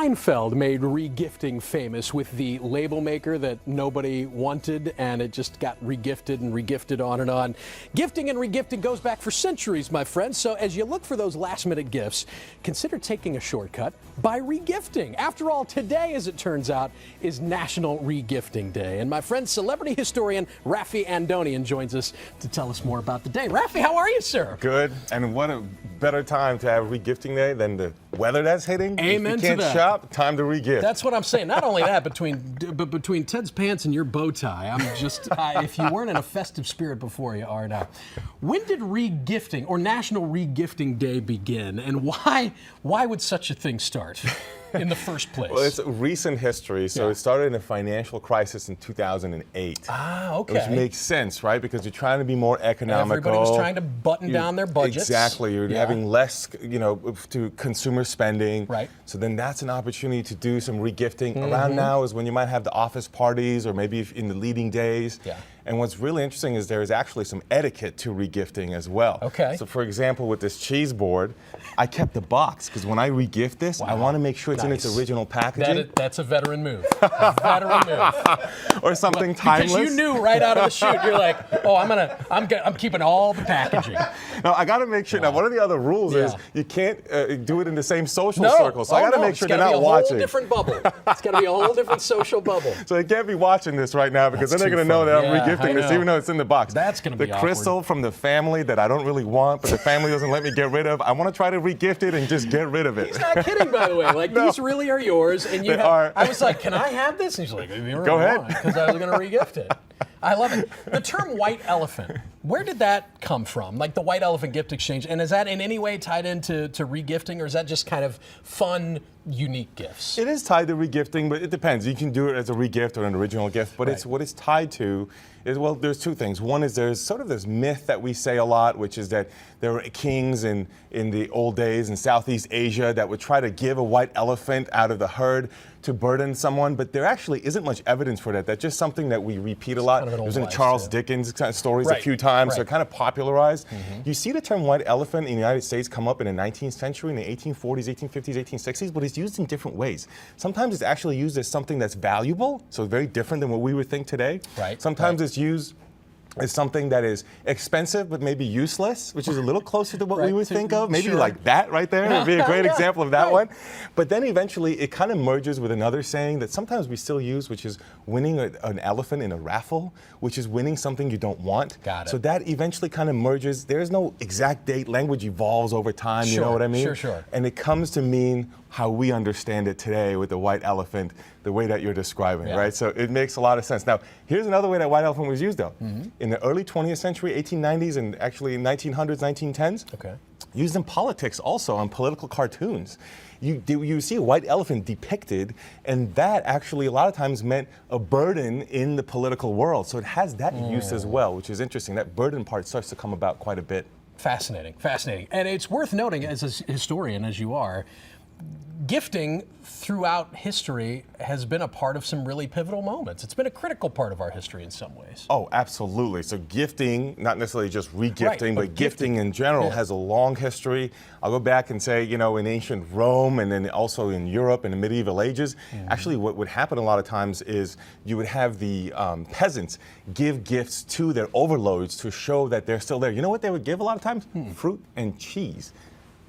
Seinfeld made re-gifting famous with the label maker that nobody wanted, and it just got re-gifted and re-gifted on and on. Gifting and re-gifting goes back for centuries, my friends, so as you look for those last-minute gifts, consider taking a shortcut by re-gifting. After all, today, as it turns out, is National Re-Gifting Day, and my friend, celebrity historian Raffi Andonian joins us to tell us more about the day. Raffi, how are you, sir? Good, and what a better time to have Re-Gifting Day than the weather that's hitting. Amen if you can't to that. Shop, time to re-gift. That's what I'm saying. Not only that, between Ted's pants and your bow tie, I'm just, if you weren't in a festive spirit before, you are now. When did re-gifting or National Re-Gifting Day begin, and why would such a thing start in the first place? Well, it's recent history, so it started in a financial crisis in 2008. Ah, okay. Which makes sense, right? Because you're trying to be more economical. Everybody was trying to button down their budgets. Exactly. You're having less, to consumer spending. Right. So then that's an opportunity to do some re-gifting. Around now is when you might have the office parties or maybe in the leading days. Yeah. And what's really interesting is there is actually some etiquette to re-gifting as well. Okay. So for example, with this cheese board, I kept the box because when I re-gift this, I want to make sure it's in its original packaging. That's a veteran move. A veteran move. Or something timeless. Because you knew right out of the chute, you're like, oh, I'm keeping all the packaging. Now I got to make sure. Now one of the other rules is you can't do it in the same social circle. So I got to make sure they're not watching. It's got to be a whole different bubble. It's got to be a whole different social bubble. So they can't be watching this right now because then they're going to know that I'm re-gifting this, even though it's in the box. That's going to be the crystal from the family that I don't really want, but the family doesn't let me get rid of. I want to try to re-gift it and just get rid of it. He's not kidding, by the way. Like these really are yours, and you are. I was like, can I have this? And he's like, go ahead, because I was going to re-gift it. I love it. The term white elephant, where did that come from? Like the white elephant gift exchange, and is that in any way tied into re-gifting, or is that just kind of fun, unique gifts? It is tied to re-gifting, but it depends. You can do it as a re-gift or an original gift, but it's what it's tied to is, well, there's two things. One is there's sort of this myth that we say a lot, which is that there were kings in the old days in Southeast Asia that would try to give a white elephant out of the herd to burden someone, but there actually isn't much evidence for that. That's just something that we repeat a lot. It was in Charles Dickens kind of stories a few times. They're kind of popularized. You see the term white elephant in the United States come up in the 19th century, in the 1840s, 1850s, 1860s, but it's used in different ways. Sometimes it's actually used as something that's valuable, so very different than what we would think today. Sometimes it's used as something that is expensive but maybe useless, which is a little closer to what we would think of. Maybe like that right there would be a great example of that one. But then eventually it kind of merges with another saying that sometimes we still use, which is winning an elephant in a raffle, which is winning something you don't want. Got it. So that eventually kind of merges. There's no exact date. Language evolves over time, you know what I mean? Sure. And it comes to mean how we understand it today with the white elephant, the way that you're describing, right? So it makes a lot of sense. Now, here's another way that white elephant was used, though. In the early 20th century, 1890s, and actually 1900s, 1910s, used in politics also, on political cartoons. You see a white elephant depicted, and that actually a lot of times meant a burden in the political world. So it has that use as well, which is interesting. That burden part starts to come about quite a bit. Fascinating. And it's worth noting, as a historian as you are, gifting throughout history has been a part of some really pivotal moments. It's been a critical part of our history in some ways. Oh, absolutely. So gifting, not necessarily just re-gifting, but gifting in general has a long history. I'll go back and say, in ancient Rome and then also in Europe in the medieval ages, actually what would happen a lot of times is you would have the peasants give gifts to their overlords to show that they're still there. You know what they would give a lot of times? Fruit and cheese.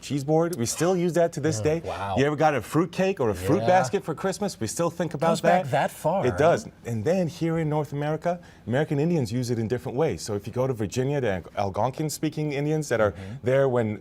Cheese board, we still use that to this day. Wow. You ever got a fruit cake or a fruit basket for Christmas? We still think about that. Goes back that far. It does. And then here in North America, American Indians use it in different ways. So if you go to Virginia, the Algonquin-speaking Indians that are there when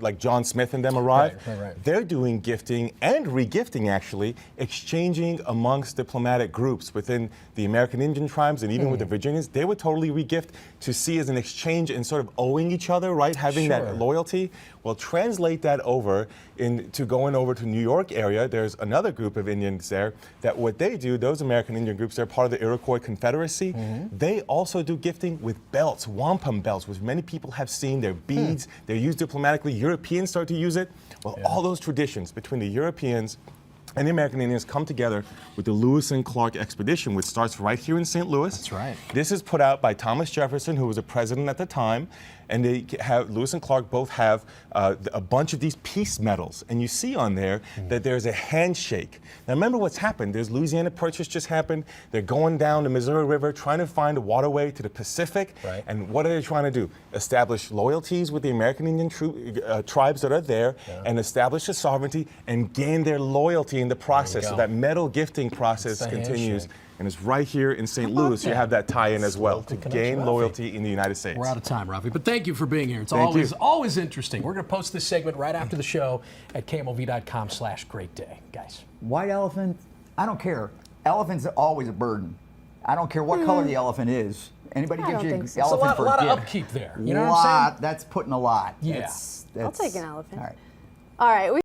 like John Smith and them arrived, they're doing gifting and re-gifting actually, exchanging amongst diplomatic groups within the American Indian tribes and even with the Virginians. They would totally re-gift to see as an exchange and sort of owing each other, right? Having that loyalty. Well, translate that over to going over to New York area. There's another group of Indians there that what they do, those American Indian groups, they're part of the Iroquois Confederacy. They also do gifting with belts, wampum belts, which many people have seen. They're beads. They're used diplomatically. Europeans start to use it. Well, all those traditions between the Europeans and the American Indians come together with the Lewis and Clark expedition, which starts right here in St. Louis. That's right. This is put out by Thomas Jefferson, who was a president at the time, and they have, Lewis and Clark both have a bunch of these peace medals, and you see on there that there's a handshake. Now remember what's happened. There's Louisiana Purchase just happened. They're going down the Missouri River trying to find a waterway to the Pacific. Right. And what are they trying to do? Establish loyalties with the American Indian tribes that are there, and establish a sovereignty and gain their loyalty in the process. So that medal gifting process continues. Handshake. And it's right here in St. Louis. You have that tie-in as well to gain Raffi. loyalty in the United States. We're out of time, Raffi, but thank you for being here. It's Thank you. always interesting. We're going to post this segment right after the show at KMOV.com/greatday, guys. White elephant, I don't care. Elephants are always a burden. I don't care what color the elephant is. Anybody I gives don't you think an so. It's a elephant for a lot of gift. upkeep there. You know what I'm saying? That's putting a lot. Yeah. That's, I'll take an elephant. All right. All right.